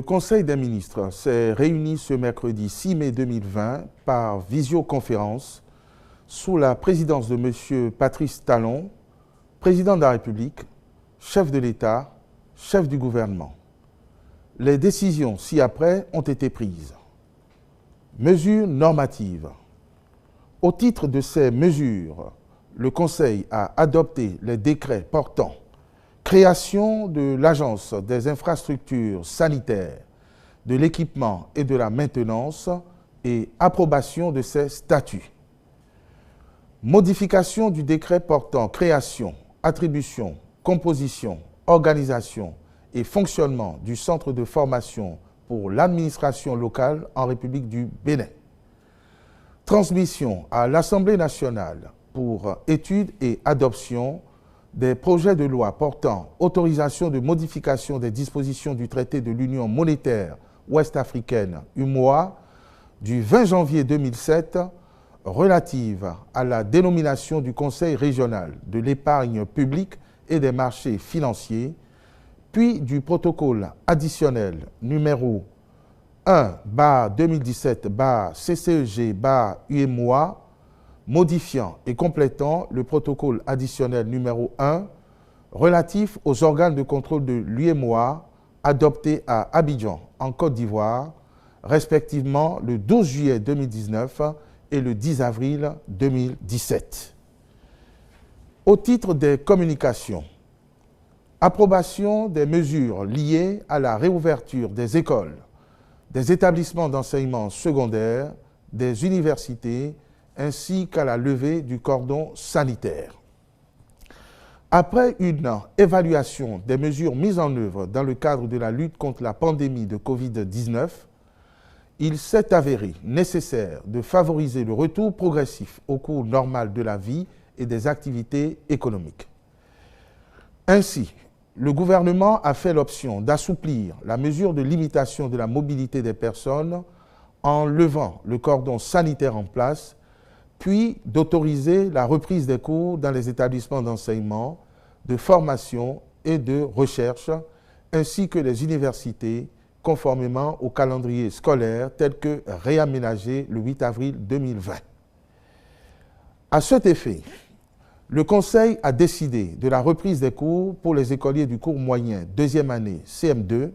Conseil des ministres s'est réuni ce mercredi 6 mai 2020 par visioconférence sous la présidence de M. Patrice Talon, président de la République, chef de l'État, chef du gouvernement. Les décisions ci-après ont été prises. Mesures normatives. Au titre de ces mesures, le Conseil a adopté les décrets portant création de l'Agence des infrastructures sanitaires, de l'équipement et de la maintenance et approbation de ses statuts. Modification du décret portant création, attribution, composition, organisation et fonctionnement du centre de formation pour l'administration locale en République du Bénin. Transmission à l'Assemblée nationale pour étude et adoption des projets de loi portant autorisation de modification des dispositions du traité de l'Union monétaire ouest-africaine UMOA du 20 janvier 2007 relative à la dénomination du Conseil régional de l'épargne publique et des marchés financiers, puis du protocole additionnel numéro 1/2017/CCEG/UMOA modifiant et complétant le protocole additionnel numéro 1 relatif aux organes de contrôle de l'UMOA adopté à Abidjan, en Côte d'Ivoire, respectivement le 12 juillet 2019 et le 10 avril 2017. Au titre des communications, approbation des mesures liées à la réouverture des écoles, des établissements d'enseignement secondaire, des universités, ainsi qu'à la levée du cordon sanitaire. Après une évaluation des mesures mises en œuvre dans le cadre de la lutte contre la pandémie de Covid-19, il s'est avéré nécessaire de favoriser le retour progressif au cours normal de la vie et des activités économiques. Ainsi, le gouvernement a fait l'option d'assouplir la mesure de limitation de la mobilité des personnes en levant le cordon sanitaire en place, puis d'autoriser la reprise des cours dans les établissements d'enseignement, de formation et de recherche, ainsi que les universités, conformément au calendrier scolaire tel que réaménagé le 8 avril 2020. À cet effet, le Conseil a décidé de la reprise des cours pour les écoliers du cours moyen deuxième année CM2,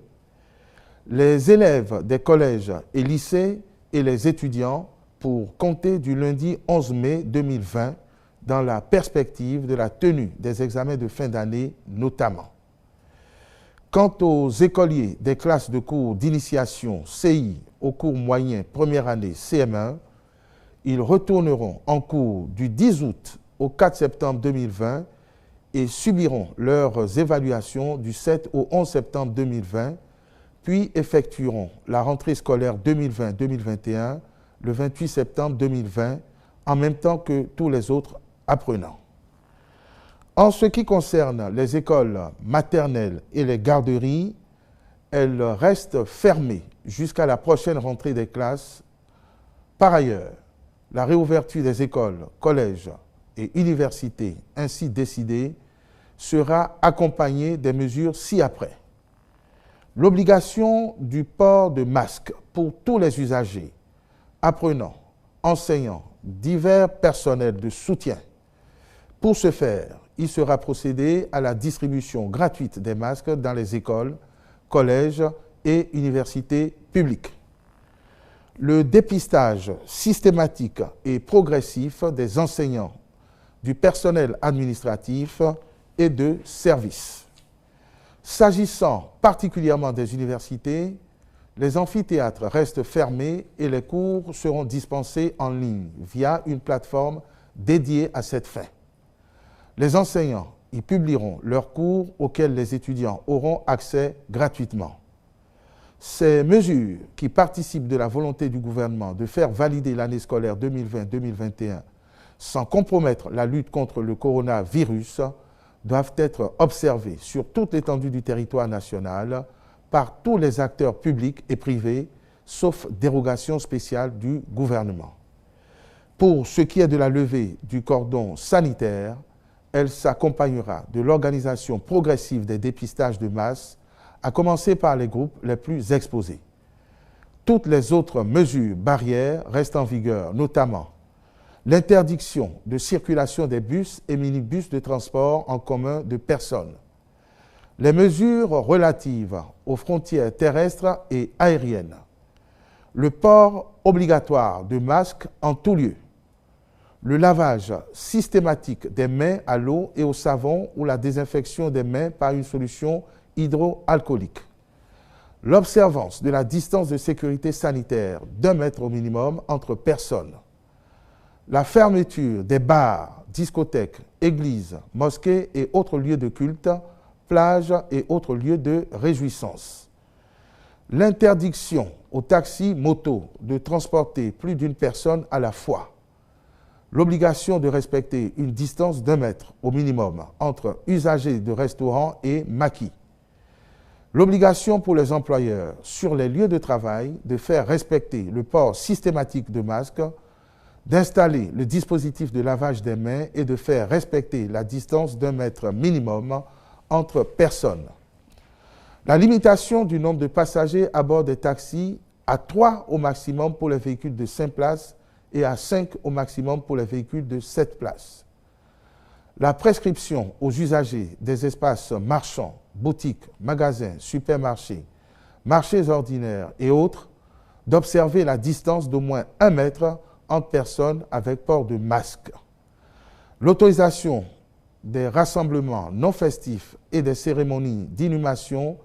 les élèves des collèges et lycées et les étudiants pour compter du lundi 11 mai 2020 dans la perspective de la tenue des examens de fin d'année notamment. Quant aux écoliers des classes de cours d'initiation CI au cours moyen première année CM1, ils retourneront en cours du 10 août au 4 septembre 2020 et subiront leurs évaluations du 7 au 11 septembre 2020, puis effectueront la rentrée scolaire 2020-2021 le 28 septembre 2020, en même temps que tous les autres apprenants. En ce qui concerne les écoles maternelles et les garderies, elles restent fermées jusqu'à la prochaine rentrée des classes. Par ailleurs, la réouverture des écoles, collèges et universités ainsi décidée sera accompagnée des mesures ci-après. L'obligation du port de masque pour tous les usagers, apprenants, enseignants, divers personnels de soutien. Pour ce faire, il sera procédé à la distribution gratuite des masques dans les écoles, collèges et universités publiques. Le dépistage systématique et progressif des enseignants, du personnel administratif et de service. S'agissant particulièrement des universités, les amphithéâtres restent fermés et les cours seront dispensés en ligne via une plateforme dédiée à cette fin. Les enseignants y publieront leurs cours auxquels les étudiants auront accès gratuitement. Ces mesures qui participent de la volonté du gouvernement de faire valider l'année scolaire 2020-2021 sans compromettre la lutte contre le coronavirus doivent être observées sur toute l'étendue du territoire national par tous les acteurs publics et privés, sauf dérogation spéciale du gouvernement. Pour ce qui est de la levée du cordon sanitaire, elle s'accompagnera de l'organisation progressive des dépistages de masse à commencer par les groupes les plus exposés. Toutes les autres mesures barrières restent en vigueur, notamment l'interdiction de circulation des bus et minibus de transport en commun de personnes, les mesures relatives aux frontières terrestres et aériennes, le port obligatoire de masques en tout lieu, le lavage systématique des mains à l'eau et au savon ou la désinfection des mains par une solution hydroalcoolique, l'observance de la distance de sécurité sanitaire d'1 mètre au minimum entre personnes, la fermeture des bars, discothèques, églises, mosquées et autres lieux de culte, plages et autres lieux de réjouissance, l'interdiction aux taxis motos de transporter plus d'une personne à la fois, l'obligation de respecter une distance d'1 mètre au minimum entre usagers de restaurants et maquis, l'obligation pour les employeurs sur les lieux de travail de faire respecter le port systématique de masques, d'installer le dispositif de lavage des mains et de faire respecter la distance d'1 mètre minimum entre personnes. La limitation du nombre de passagers à bord des taxis à 3 au maximum pour les véhicules de 5 places et à 5 au maximum pour les véhicules de 7 places. La prescription aux usagers des espaces marchands, boutiques, magasins, supermarchés, marchés ordinaires et autres d'observer la distance d'au moins 1 mètre entre personnes avec port de masque. L'autorisation des rassemblements non festifs et des cérémonies d'inhumation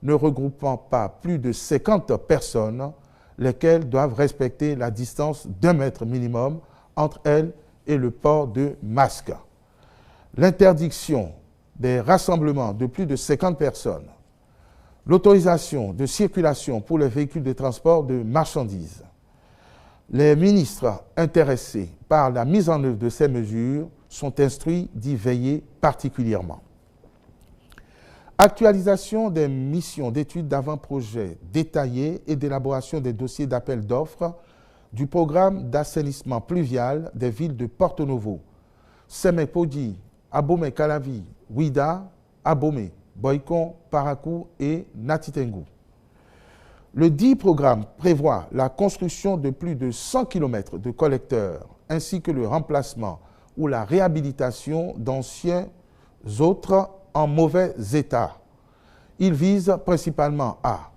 ne regroupant pas plus de 50 personnes, lesquelles doivent respecter la distance d'1 mètre minimum entre elles et le port de masque. L'interdiction des rassemblements de plus de 50 personnes, l'autorisation de circulation pour les véhicules de transport de marchandises. Les ministres intéressés par la mise en œuvre de ces mesures sont instruits d'y veiller particulièrement. Actualisation des missions d'études d'avant-projet détaillées et d'élaboration des dossiers d'appel d'offres du programme d'assainissement pluvial des villes de Porto Novo, Semepodi, Abomey-Calavi, Ouida, Abomey, Boycon, Parakou et Natitengu. Le dit programme prévoit la construction de plus de 100 km de collecteurs ainsi que le remplacement ou la réhabilitation d'anciens autres en mauvais état. Il vise principalement à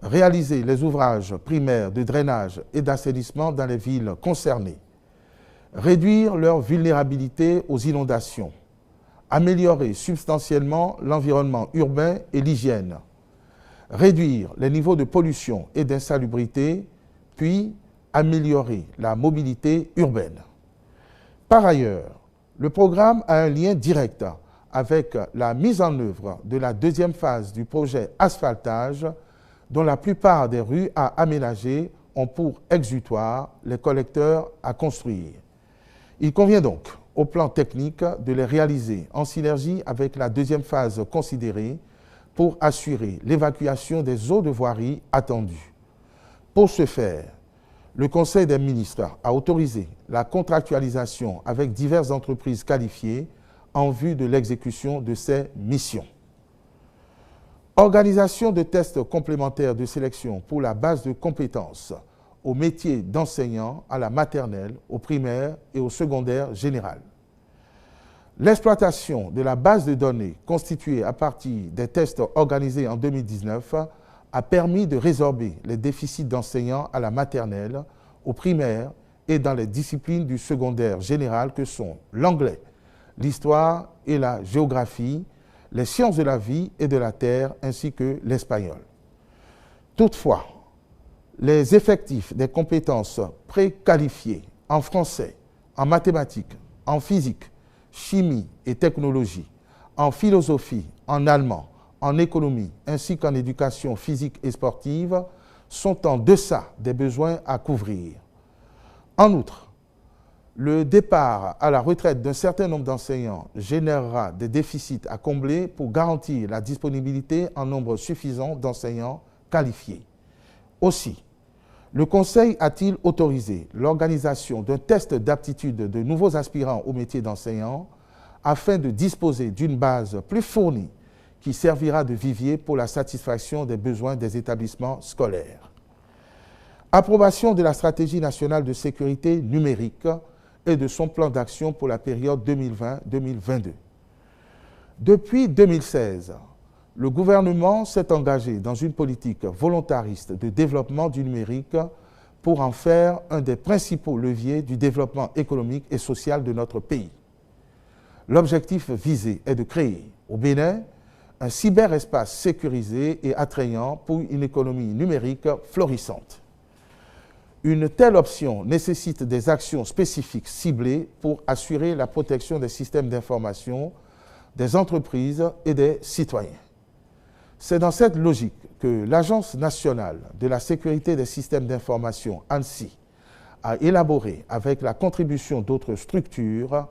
réaliser les ouvrages primaires de drainage et d'assainissement dans les villes concernées, réduire leur vulnérabilité aux inondations, améliorer substantiellement l'environnement urbain et l'hygiène, réduire les niveaux de pollution et d'insalubrité, puis améliorer la mobilité urbaine. Par ailleurs, le programme a un lien direct avec la mise en œuvre de la deuxième phase du projet asphaltage, dont la plupart des rues à aménager ont pour exutoire les collecteurs à construire. Il convient donc, au plan technique, de les réaliser en synergie avec la deuxième phase considérée pour assurer l'évacuation des eaux de voirie attendues. Pour ce faire, le Conseil des ministres a autorisé la contractualisation avec diverses entreprises qualifiées en vue de l'exécution de ces missions. Organisation de tests complémentaires de sélection pour la base de compétences au métier d'enseignant à la maternelle, au primaire et au secondaire général. L'exploitation de la base de données constituée à partir des tests organisés en 2019 a permis de résorber les déficits d'enseignants à la maternelle, au primaire et dans les disciplines du secondaire général que sont l'anglais, l'histoire et la géographie, les sciences de la vie et de la terre ainsi que l'espagnol. Toutefois, les effectifs des compétences préqualifiées en français, en mathématiques, en physique, chimie et technologie, en philosophie, en allemand, en économie ainsi qu'en éducation physique et sportive sont en deçà des besoins à couvrir. En outre, le départ à la retraite d'un certain nombre d'enseignants générera des déficits à combler pour garantir la disponibilité en nombre suffisant d'enseignants qualifiés. Aussi, le Conseil a-t-il autorisé l'organisation d'un test d'aptitude de nouveaux aspirants au métier d'enseignant afin de disposer d'une base plus fournie qui servira de vivier pour la satisfaction des besoins des établissements scolaires. Approbation de la stratégie nationale de sécurité numérique et de son plan d'action pour la période 2020-2022. Depuis 2016, le gouvernement s'est engagé dans une politique volontariste de développement du numérique pour en faire un des principaux leviers du développement économique et social de notre pays. L'objectif visé est de créer au Bénin un cyberespace sécurisé et attrayant pour une économie numérique florissante. Une telle option nécessite des actions spécifiques ciblées pour assurer la protection des systèmes d'information, des entreprises et des citoyens. C'est dans cette logique que l'Agence nationale de la sécurité des systèmes d'information, ANSSI, a élaboré, avec la contribution d'autres structures,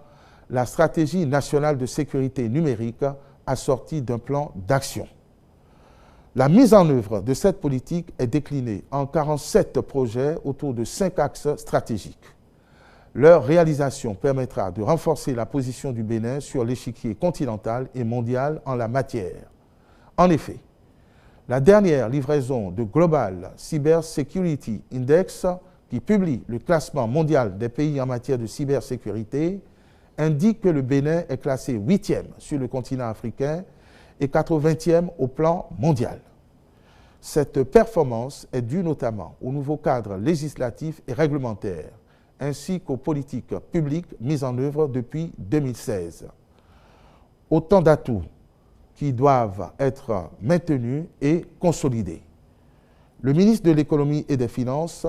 la stratégie nationale de sécurité numérique assortie d'un plan d'action. La mise en œuvre de cette politique est déclinée en 47 projets autour de 5 axes stratégiques. Leur réalisation permettra de renforcer la position du Bénin sur l'échiquier continental et mondial en la matière. En effet, la dernière livraison de Global Cyber Security Index, qui publie le classement mondial des pays en matière de cybersécurité, indique que le Bénin est classé 8e sur le continent africain et 80e au plan mondial. Cette performance est due notamment au nouveau cadre législatif et réglementaire, ainsi qu'aux politiques publiques mises en œuvre depuis 2016. Autant d'atouts qui doivent être maintenus et consolidés. Le ministre de l'Économie et des Finances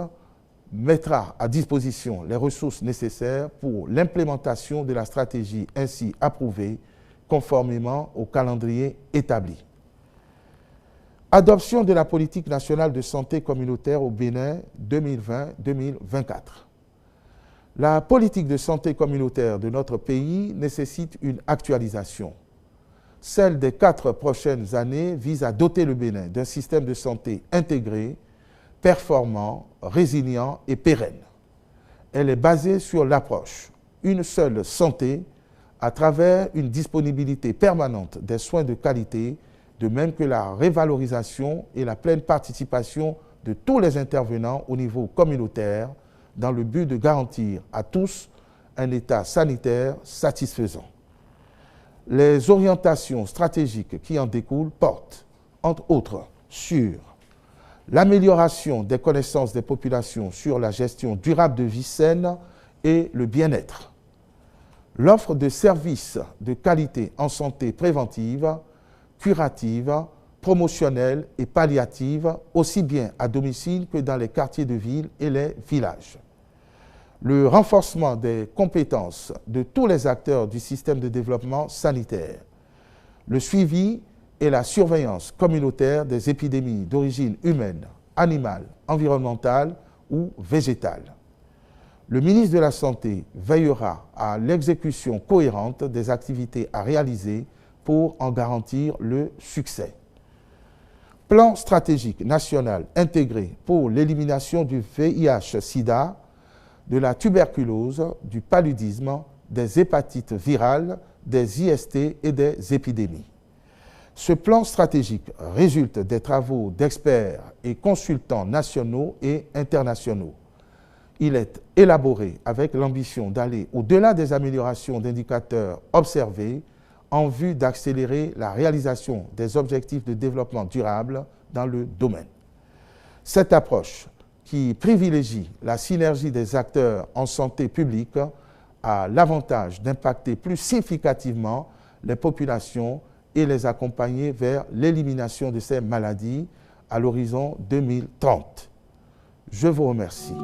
mettra à disposition les ressources nécessaires pour l'implémentation de la stratégie ainsi approuvée conformément au calendrier établi. Adoption de la politique nationale de santé communautaire au Bénin 2020-2024. La politique de santé communautaire de notre pays nécessite une actualisation. Celle des 4 prochaines années vise à doter le Bénin d'un système de santé intégré, performant, résilient et pérenne. Elle est basée sur l'approche une seule santé à travers une disponibilité permanente des soins de qualité, de même que la révalorisation et la pleine participation de tous les intervenants au niveau communautaire dans le but de garantir à tous un état sanitaire satisfaisant. Les orientations stratégiques qui en découlent portent, entre autres, sur l'amélioration des connaissances des populations sur la gestion durable de vie saine et le bien-être, l'offre de services de qualité en santé préventive, curative, promotionnelle et palliative, aussi bien à domicile que dans les quartiers de ville et les villages. Le renforcement des compétences de tous les acteurs du système de développement sanitaire, le suivi et la surveillance communautaire des épidémies d'origine humaine, animale, environnementale ou végétale. Le ministre de la Santé veillera à l'exécution cohérente des activités à réaliser pour en garantir le succès. Plan stratégique national intégré pour l'élimination du VIH-Sida, de la tuberculose, du paludisme, des hépatites virales, des IST et des épidémies. Ce plan stratégique résulte des travaux d'experts et consultants nationaux et internationaux. Il est élaboré avec l'ambition d'aller au-delà des améliorations d'indicateurs observés en vue d'accélérer la réalisation des objectifs de développement durable dans le domaine. Cette approche, qui privilégie la synergie des acteurs en santé publique, a l'avantage d'impacter plus significativement les populations et les accompagner vers l'élimination de ces maladies à l'horizon 2030. Je vous remercie.